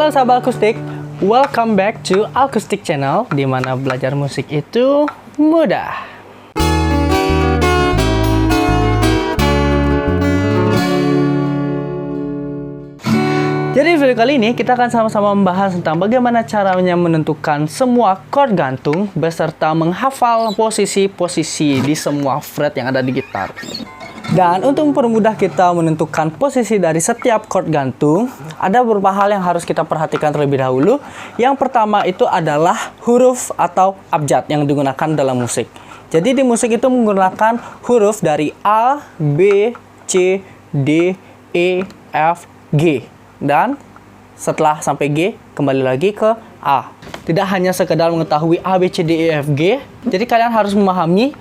Halo sahabat akustik, welcome back to Acoustic Channel, di mana belajar musik itu mudah. Jadi video kali ini kita akan sama-sama membahas tentang bagaimana caranya menentukan semua chord gantung beserta menghafal posisi-posisi di semua fret yang ada di gitar. Dan untuk mempermudah kita menentukan posisi dari setiap chord gantung, ada beberapa hal yang harus kita perhatikan terlebih dahulu. Yang pertama itu adalah huruf atau abjad yang digunakan dalam musik. Jadi di musik itu menggunakan huruf dari A, B, C, D, E, F, G. Dan setelah sampai G, kembali lagi ke A. Tidak hanya sekedar mengetahui A, B, C, D, E, F, G. Jadi kalian harus memahami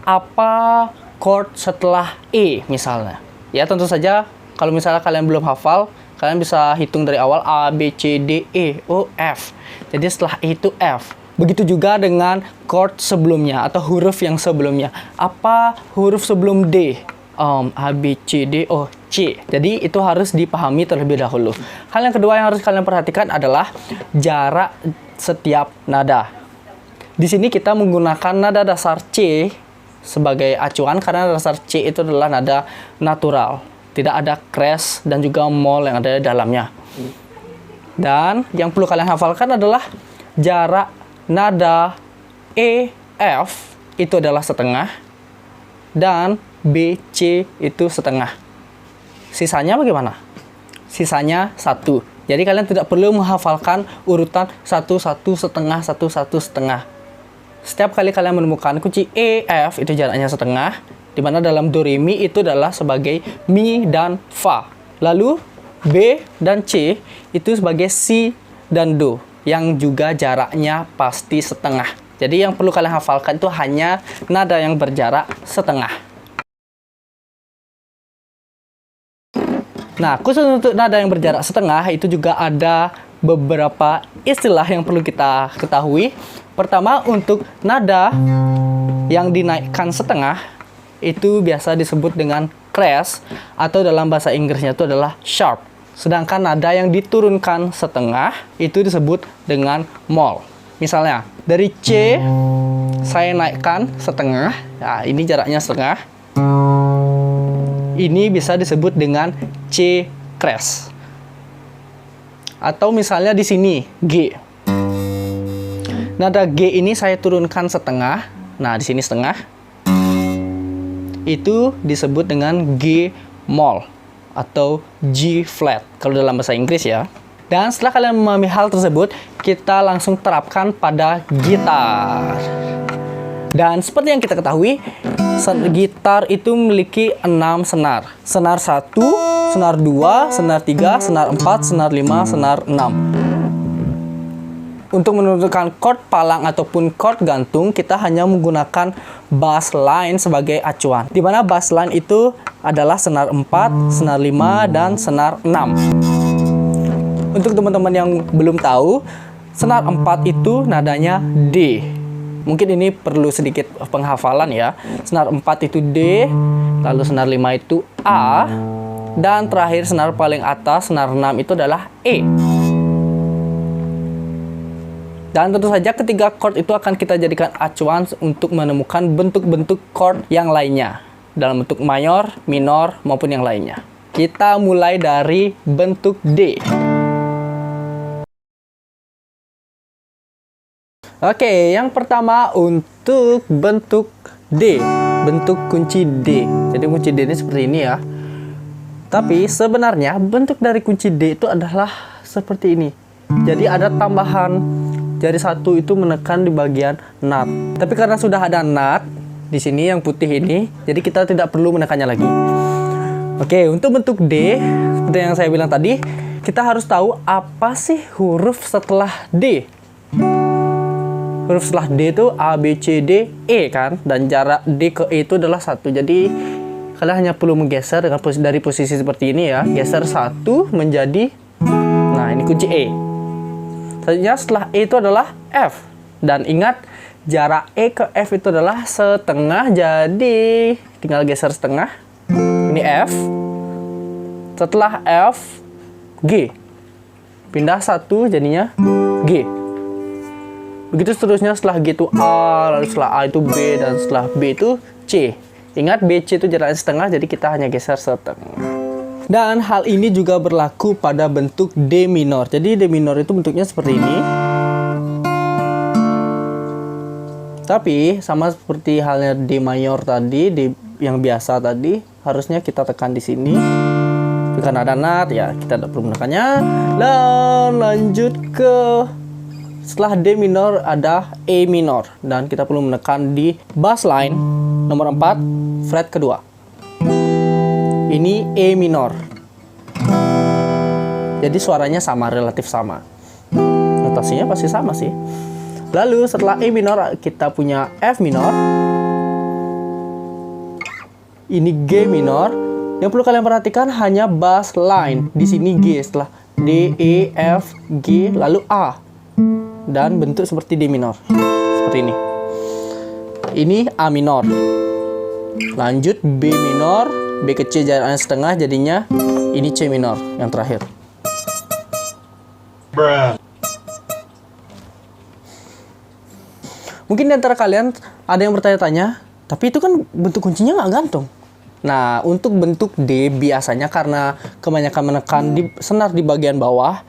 apa chord setelah E misalnya. Ya tentu saja kalau misalnya kalian belum hafal, kalian bisa hitung dari awal A, B, C, D, E, O, F. Jadi setelah E itu F. Begitu juga dengan chord sebelumnya atau huruf yang sebelumnya. Apa huruf sebelum D? A, B, C, D, O, C. Jadi itu harus dipahami terlebih dahulu. Hal yang kedua yang harus kalian perhatikan adalah jarak setiap nada. Di sini kita menggunakan nada dasar C sebagai acuan karena nada dasar C itu adalah nada natural. Tidak ada crash dan juga mol yang ada di dalamnya. Dan yang perlu kalian hafalkan adalah jarak nada E, F itu adalah setengah dan B, C itu setengah. Sisanya bagaimana? Sisanya 1. Jadi kalian tidak perlu menghafalkan urutan 1, 1, setengah, 1, 1, setengah. Setiap kali kalian menemukan kunci E, F itu jaraknya setengah, di mana dalam Do, Re, Mi itu adalah sebagai Mi dan Fa. Lalu B dan C itu sebagai Si dan Do, yang juga jaraknya pasti setengah. Jadi yang perlu kalian hafalkan itu hanya nada yang berjarak setengah. Nah, khusus untuk nada yang berjarak setengah itu juga ada beberapa istilah yang perlu kita ketahui. Pertama, untuk nada yang dinaikkan setengah itu biasa disebut dengan crash atau dalam bahasa Inggrisnya itu adalah sharp. Sedangkan nada yang diturunkan setengah itu disebut dengan mol. Misalnya, dari C saya naikkan setengah. Nah, ini jaraknya setengah. Ini bisa disebut dengan C crash. Atau misalnya di sini G. Nada G ini saya turunkan setengah. Nah, di sini setengah. Itu disebut dengan G mol atau G flat kalau dalam bahasa Inggris ya. Dan setelah kalian memahami hal tersebut, kita langsung terapkan pada gitar. Dan seperti yang kita ketahui, gitar itu memiliki 6 senar. Senar 1, senar 2, senar 3, senar 4, senar 5, senar 6. Untuk menentukan chord palang ataupun chord gantung, kita hanya menggunakan bass line sebagai acuan. Di mana bass line itu adalah senar 4, senar 5, dan senar 6. Untuk teman-teman yang belum tahu, senar 4 itu nadanya D. Mungkin ini perlu sedikit penghafalan ya. Senar 4 itu D, lalu senar 5 itu A, dan terakhir senar paling atas, senar 6 itu adalah E. Dan tentu saja ketiga chord itu akan kita jadikan acuan untuk menemukan bentuk-bentuk chord yang lainnya. Dalam bentuk mayor, minor, maupun yang lainnya. Kita mulai dari bentuk D. Oke, yang pertama untuk bentuk D. Bentuk kunci D. Jadi kunci D ini seperti ini ya. Tapi sebenarnya bentuk dari kunci D itu adalah seperti ini. Jadi ada tambahan jari satu itu menekan di bagian nut. Tapi karena sudah ada nut di sini yang putih ini, jadi kita tidak perlu menekannya lagi. Oke, untuk bentuk D, seperti yang saya bilang tadi, kita harus tahu apa sih huruf setelah D. Huruf setelah D itu A, B, C, D, E kan, dan jarak D ke E itu adalah 1. Jadi kalian hanya perlu menggeser dengan dari posisi seperti ini ya, geser 1 menjadi, nah ini kunci E. Selanjutnya setelah E itu adalah F. Dan ingat, jarak E ke F itu adalah setengah. Jadi tinggal geser setengah. Ini F. Setelah F, G. pindah 1 jadinya G. Begitu seterusnya, setelah G itu A, lalu setelah A itu B, dan setelah B itu C. Ingat B, C itu jaraknya setengah, jadi kita hanya geser setengah. Dan hal ini juga berlaku pada bentuk D minor. Jadi D minor itu bentuknya seperti ini. Tapi sama seperti halnya D mayor tadi, D yang biasa tadi, harusnya kita tekan di sini. Tapi karena ada nut, ya kita tidak perlu menekannya. Dan lanjut ke setelah D minor ada E minor, dan kita perlu menekan di bass line nomor 4 fret kedua. Ini E minor. Jadi suaranya sama, relatif sama. Notasinya pasti sama sih. Lalu setelah E minor kita punya F minor. Ini G minor. Yang perlu kalian perhatikan hanya bass line. Di sini G, setelah D, E, F, G, lalu A. Dan bentuk seperti D minor. Seperti ini. Ini A minor. Lanjut B minor, B ke C jaraknya setengah, jadinya ini C minor yang terakhir. Mungkin di antara kalian ada yang bertanya-tanya, tapi itu kan bentuk kuncinya nggak gantung. Nah, untuk bentuk D biasanya karena kebanyakan menekan di senar di bagian bawah,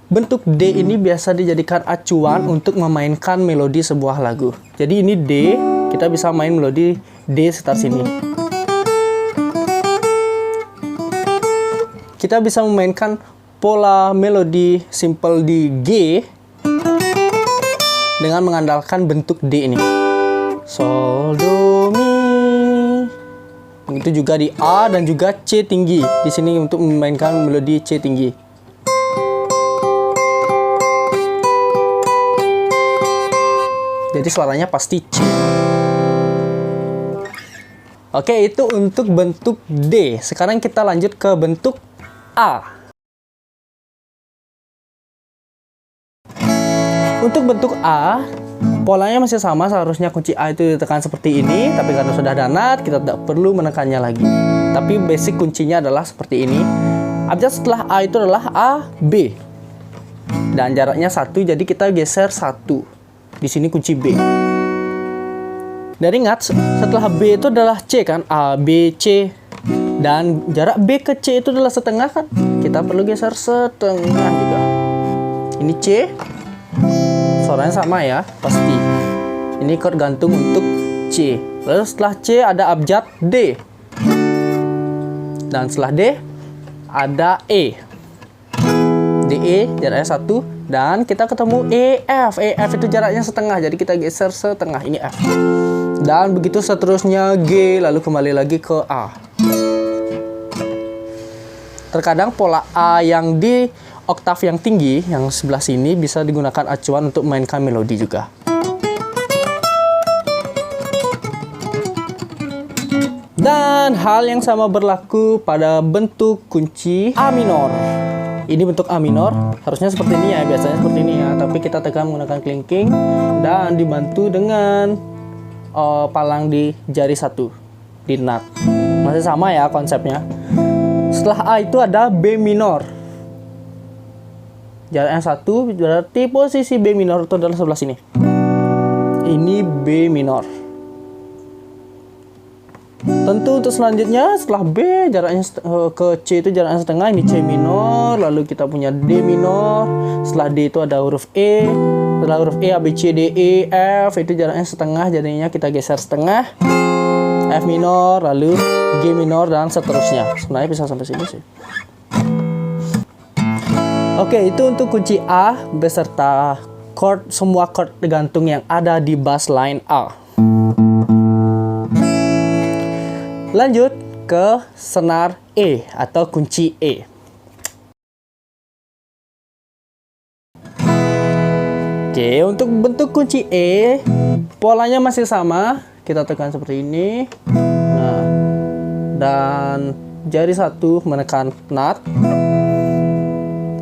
bentuk D ini biasa dijadikan acuan untuk memainkan melodi sebuah lagu. Jadi ini D, kita bisa main melodi D sekitar sini. Kita bisa memainkan pola melodi simple di G dengan mengandalkan bentuk D ini. Sol, do, mi. Begitu juga di A dan juga C tinggi. Di sini untuk memainkan melodi C tinggi. Jadi suaranya pasti C. Oke, itu untuk bentuk D. Sekarang kita lanjut ke bentuk A. Untuk bentuk A, polanya masih sama, seharusnya kunci A itu ditekan seperti ini, tapi karena sudah ada nut, kita tidak perlu menekannya lagi. Tapi basic kuncinya adalah seperti ini. Abjad setelah A itu adalah A, B. Dan jaraknya 1, jadi kita geser 1. Di sini kunci B. Dan ingat, setelah B itu adalah C kan, A, B, C. Dan jarak B ke C itu adalah setengah kan, kita perlu geser setengah juga. Ini C. Suaranya sama ya, pasti. Ini chord gantung untuk C. Lalu setelah C ada abjad D. Dan setelah D ada E. DE jaraknya 1. Dan kita ketemu EF. EF itu jaraknya setengah, jadi kita geser setengah. Ini F. Dan begitu seterusnya G, lalu kembali lagi ke A. Terkadang pola A yang di oktav yang tinggi, yang sebelah sini, bisa digunakan acuan untuk memainkan melodi juga. Dan hal yang sama berlaku pada bentuk kunci A minor. Ini bentuk A minor, harusnya seperti ini ya, biasanya seperti ini ya. Tapi kita tekan menggunakan kelingking dan dibantu dengan palang di jari 1, di nut. Masih sama ya konsepnya. Setelah A itu ada B minor. Jaraknya 1, berarti posisi B minor itu adalah sebelah sini. Ini B minor. Tentu untuk selanjutnya setelah B jaraknya ke C itu jaraknya setengah, ini C minor, lalu kita punya D minor. Setelah D itu ada huruf E. Setelah huruf E A B C D E F itu jaraknya setengah, jadinya kita geser setengah. F minor, lalu G minor dan seterusnya. Sebenarnya bisa sampai sini sih. Oke, itu untuk kunci A beserta chord, semua chord gantung yang ada di bass line A. Lanjut ke senar E atau kunci E. Oke, untuk bentuk kunci E, polanya masih sama. Kita tekan seperti ini. Nah, dan jari 1 menekan nut.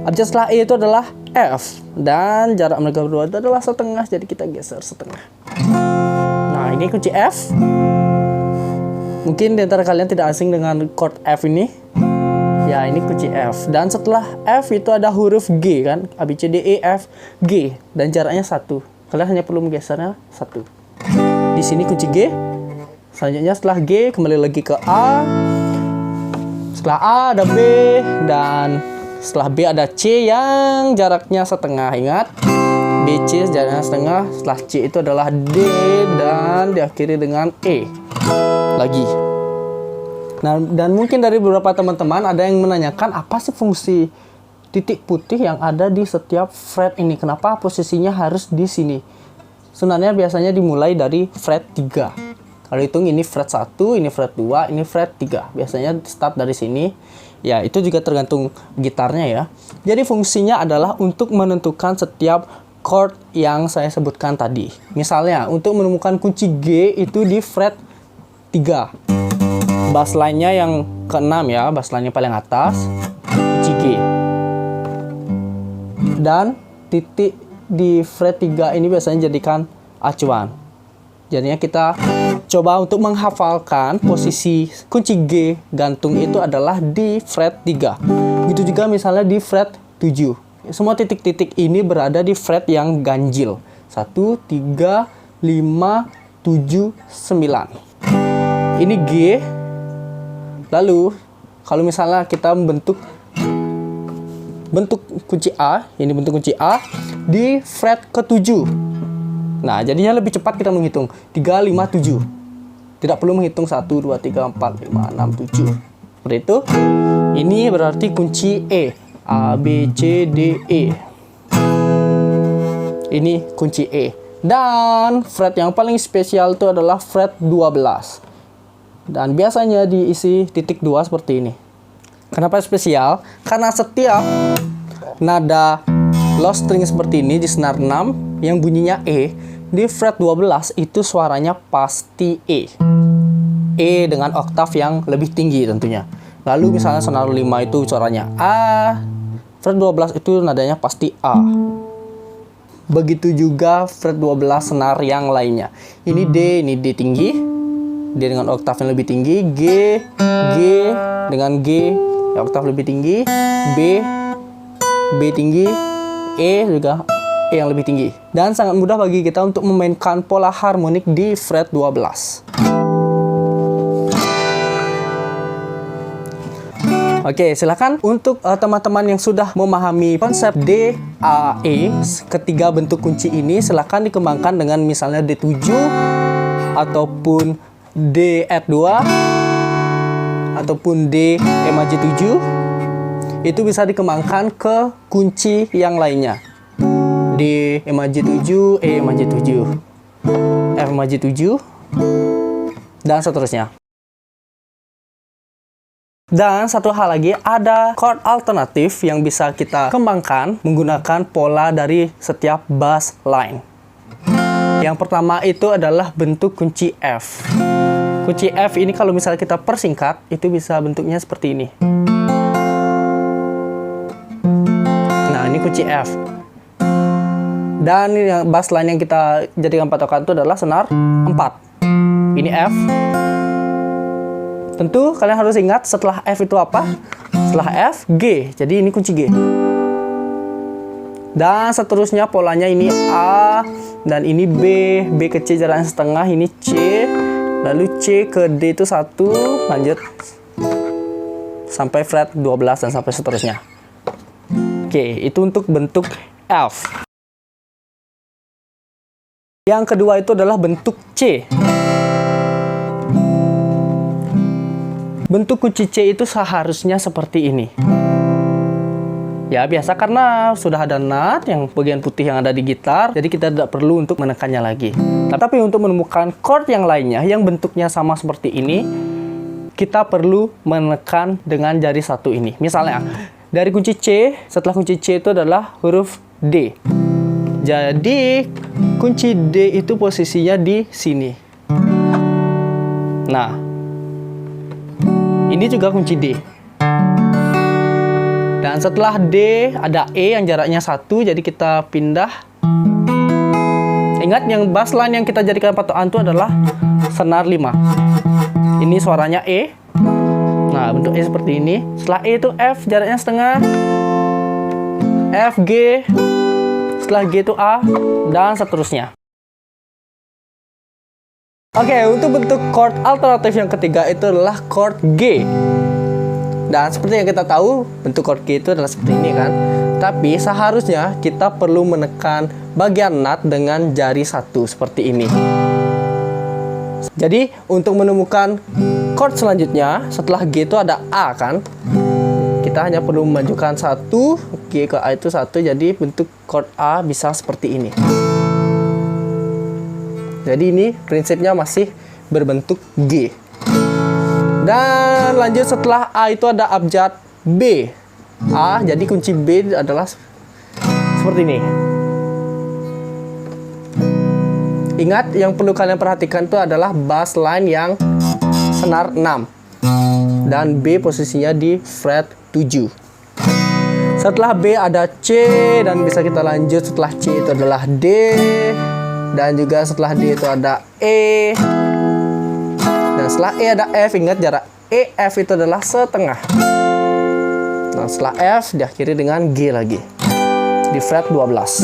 Abjad setelah E itu adalah F. Dan jarak mereka berdua itu adalah setengah, jadi kita geser setengah. Nah, ini kunci F. Mungkin di antara kalian tidak asing dengan chord F ini. Ya, ini kunci F. Dan setelah F itu ada huruf G kan, A, B, C, D, E, F, G. Dan jaraknya 1. Kalian hanya perlu menggesernya 1. Di sini kunci G. Selanjutnya setelah G, kembali lagi ke A. Setelah A ada B. Dan setelah B ada C yang jaraknya setengah. Ingat, BC jaraknya setengah. Setelah C itu adalah D. Dan diakhiri dengan E. Lagi. Nah, dan mungkin dari beberapa teman-teman ada yang menanyakan apa sih fungsi titik putih yang ada di setiap fret ini? Kenapa posisinya harus di sini? Sebenarnya biasanya dimulai dari fret 3. Kalau hitung ini fret 1, ini fret 2, ini fret 3. Biasanya start dari sini. Ya, itu juga tergantung gitarnya ya. Jadi fungsinya adalah untuk menentukan setiap chord yang saya sebutkan tadi. Misalnya, untuk menemukan kunci G itu di fret 3. Bass line-nya yang ke-6 ya, bass line-nya paling atas, kunci G. Dan titik di fret 3 ini biasanya jadikan acuan. Jadinya kita coba untuk menghafalkan posisi kunci G gantung itu adalah di fret 3. Begitu juga misalnya di fret 7. Semua titik-titik ini berada di fret yang ganjil. 1, 3, 5, 7, 9. Ini G. Lalu, kalau misalnya kita bentuk kunci A, ini bentuk kunci A di fret ke-7. Nah, jadinya lebih cepat kita menghitung. 3, 5, 7. Tidak perlu menghitung 1, 2, 3, 4, 5, 6, 7. Seperti itu. Ini berarti kunci E. A, B, C, D, E. Ini kunci E. Dan fret yang paling spesial itu adalah fret 12. Dan biasanya diisi titik 2 seperti ini. Kenapa spesial? Karena setiap nada low string seperti ini di senar 6 yang bunyinya E, di fret 12 itu suaranya pasti E. E dengan oktav yang lebih tinggi tentunya. Lalu misalnya senar 5 itu suaranya A, fret 12 itu nadanya pasti A. Begitu juga fret 12 senar yang lainnya. Ini D tinggi. D dengan oktav yang lebih tinggi, G dengan G yang oktav lebih tinggi, B tinggi, E juga E yang lebih tinggi. Dan sangat mudah bagi kita untuk memainkan pola harmonik di fret 12. Oke, silakan untuk teman-teman yang sudah memahami konsep D, A, E, ketiga bentuk kunci ini, silakan dikembangkan dengan misalnya D7 ataupun D add 2 ataupun D E majeur 7. Itu bisa dikembangkan ke kunci yang lainnya. D E majeur 7, E majeur 7, F majeur 7 dan seterusnya. Dan satu hal lagi, ada chord alternatif yang bisa kita kembangkan menggunakan pola dari setiap bass line. Yang pertama itu adalah bentuk kunci F. Kunci F ini kalau misalnya kita persingkat, itu bisa bentuknya seperti ini. Nah, ini kunci F. Dan yang bass line yang kita jadikan patokan itu adalah senar 4. Ini F. Tentu kalian harus ingat setelah F itu apa? Setelah F, G. Jadi ini kunci G. Dan seterusnya polanya ini A, dan ini B ke C jaraknya setengah, ini C, lalu C ke D itu 1, lanjut sampai fret 12 dan sampai seterusnya. Oke, itu untuk bentuk F. Yang kedua itu adalah bentuk C. Bentuk kunci C itu seharusnya seperti ini. Ya, biasa karena sudah ada nut yang bagian putih yang ada di gitar, jadi kita tidak perlu untuk menekannya lagi. Tapi untuk menemukan chord yang lainnya yang bentuknya sama seperti ini, kita perlu menekan dengan jari satu ini. Misalnya, dari kunci C, setelah kunci C itu adalah huruf D. Jadi, kunci D itu posisinya di sini. Nah, ini juga kunci D. Dan setelah D ada E yang jaraknya 1, jadi kita pindah. Ingat yang bass line yang kita jadikan patokan itu adalah senar 5. Ini suaranya E. Nah, bentuknya seperti ini. Setelah E itu F, jaraknya setengah. F, G. Setelah G itu A, dan seterusnya. Oke, untuk bentuk chord alternatif yang ketiga itu adalah chord G. Dan seperti yang kita tahu, bentuk chord G itu adalah seperti ini kan. Tapi seharusnya kita perlu menekan bagian nut dengan jari satu seperti ini. Jadi, untuk menemukan chord selanjutnya, setelah G itu ada A kan. Kita hanya perlu memajukan satu, G ke A itu satu, jadi bentuk chord A bisa seperti ini. Jadi ini prinsipnya masih berbentuk G. Dan lanjut setelah A itu ada abjad B. A, jadi kunci B adalah seperti ini. Ingat, yang perlu kalian perhatikan itu adalah bass line yang senar 6. Dan B posisinya di fret 7. Setelah B ada C, dan bisa kita lanjut setelah C itu adalah D. Dan juga setelah D itu ada E. Dan setelah E ada F. Ingat, jarak EF itu adalah setengah. Nah, setelah F diakhiri dengan G lagi di fret 12.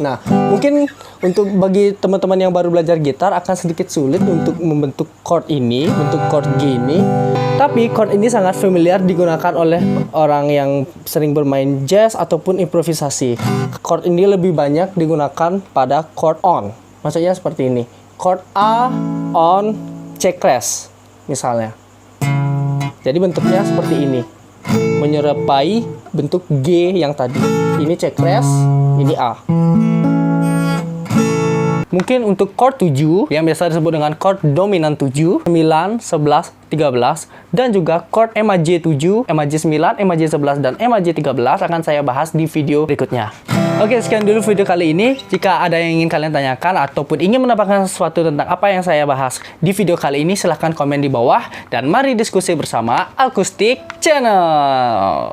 Nah, mungkin untuk bagi teman-teman yang baru belajar gitar akan sedikit sulit untuk membentuk chord ini, bentuk chord G ini. Tapi chord ini sangat familiar digunakan oleh orang yang sering bermain jazz ataupun improvisasi. Chord ini lebih banyak digunakan pada chord on. Maksudnya seperti ini. Chord A, on, C crash misalnya. Jadi bentuknya seperti ini. Menyerupai bentuk G yang tadi. Ini C crash, ini A. Mungkin untuk chord 7 yang biasa disebut dengan chord dominan 7, 9, 11, 13, dan juga chord Maj 7, Maj 9, Maj 11, dan Maj 13 akan saya bahas di video berikutnya. Oke, sekian dulu video kali ini. Jika ada yang ingin kalian tanyakan ataupun ingin menambahkan sesuatu tentang apa yang saya bahas di video kali ini, silahkan komen di bawah dan mari diskusi bersama Acoustic Channel.